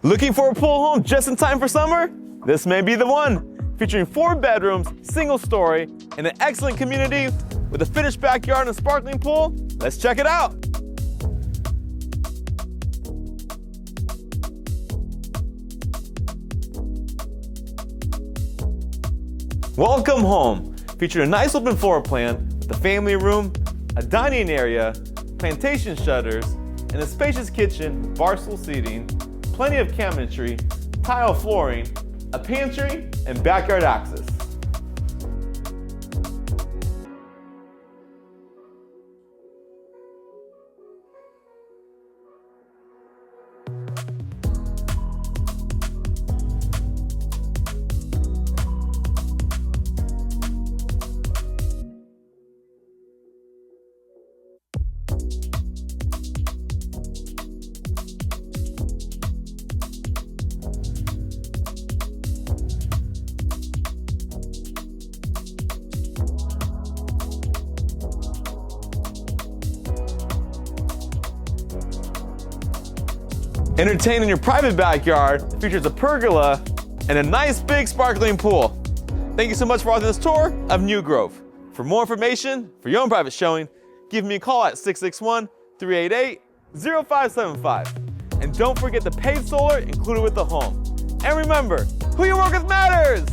Looking for a pool home just in time for summer? This may be the one. Featuring 4 bedrooms, single story, and an excellent community with a finished backyard and a sparkling pool. Let's check it out. Welcome home. Featuring a nice open floor plan with a family room, a dining area, plantation shutters, and a spacious kitchen, bar stool seating, plenty of cabinetry, tile flooring, a pantry, and backyard access. Entertain in your private backyard features a pergola and a nice big sparkling pool. Thank you so much for watching this tour of New Grove. For more information, for your own private showing, give me a call at 661-388-0575. And don't forget the paid solar included with the home. And remember, who you work with matters!